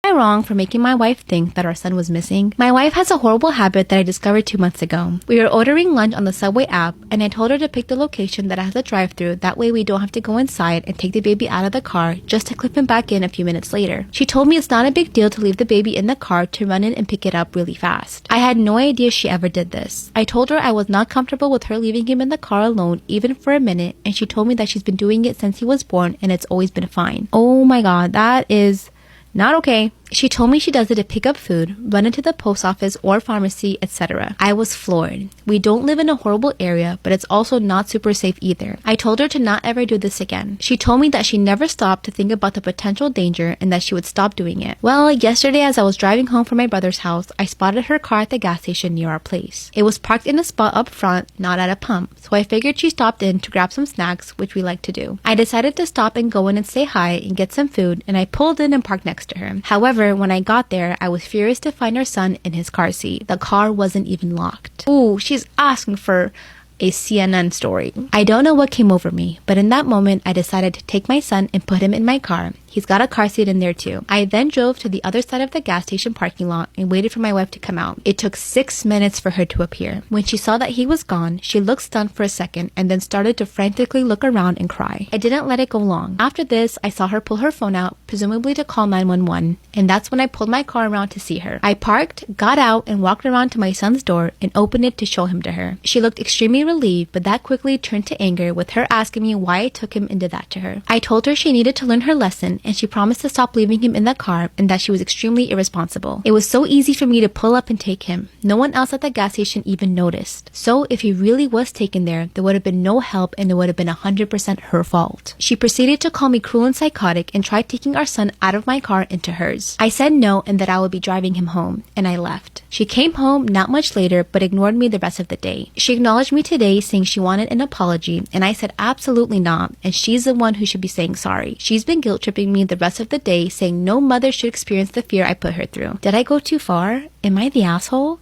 I wrong for making my wife think that our son was missing? My wife has a horrible habit that I discovered 2 months ago. We were ordering lunch on the Subway app, and I told her to pick the location that has a drive-thru. That way we don't have to go inside and take the baby out of the car just to clip him back in a few minutes later. She told me it's not a big deal to leave the baby in the car to run in and pick it up really fast. I had no idea she ever did this. I told her I was not comfortable with her leaving him in the car alone even for a minute, and she told me that she's been doing it since he was born and it's always been fine. Oh my god, that is not okay. She told me she does it to pick up food, run into the post office or pharmacy, etc. I was floored. We don't live in a horrible area, but it's also not super safe either. I told her to not ever do this again. She told me that she never stopped to think about the potential danger and that she would stop doing it. Well, yesterday as I was driving home from my brother's house, I spotted her car at the gas station near our place. It was parked in a spot up front, not at a pump, so I figured she stopped in to grab some snacks, which we like to do. I decided to stop and go in and say hi and get some food, and I pulled in and parked next to her. However, when I got there, I was furious to find our son in his car seat. The car wasn't even locked. Ooh, she's asking for a CNN story. I don't know what came over me, but in that moment, I decided to take my son and put him in my car. He's got a car seat in there too. I then drove to the other side of the gas station parking lot and waited for my wife to come out. It took 6 minutes for her to appear. When she saw that he was gone, she looked stunned for a second and then started to frantically look around and cry. I didn't let it go long. After this, I saw her pull her phone out, presumably to call 911, and that's when I pulled my car around to see her. I parked, got out, and walked around to my son's door and opened it to show him to her. She looked extremely relieved, but that quickly turned to anger with her asking me why I took him and did that to her. I told her she needed to learn her lesson, and she promised to stop leaving him in the car and that she was extremely irresponsible. It was so easy for me to pull up and take him. No one else at the gas station even noticed. So if he really was taken there would have been no help and it would have been 100% her fault. She proceeded to call me cruel and psychotic and tried taking our son out of my car into hers. I said no and that I would be driving him home, and I left. She came home not much later but ignored me the rest of the day. She acknowledged me today saying she wanted an apology, and I said absolutely not, and she's the one who should be saying sorry. She's been guilt tripping me the rest of the day, saying no mother should experience the fear I put her through. Did I go too far? Am I the asshole?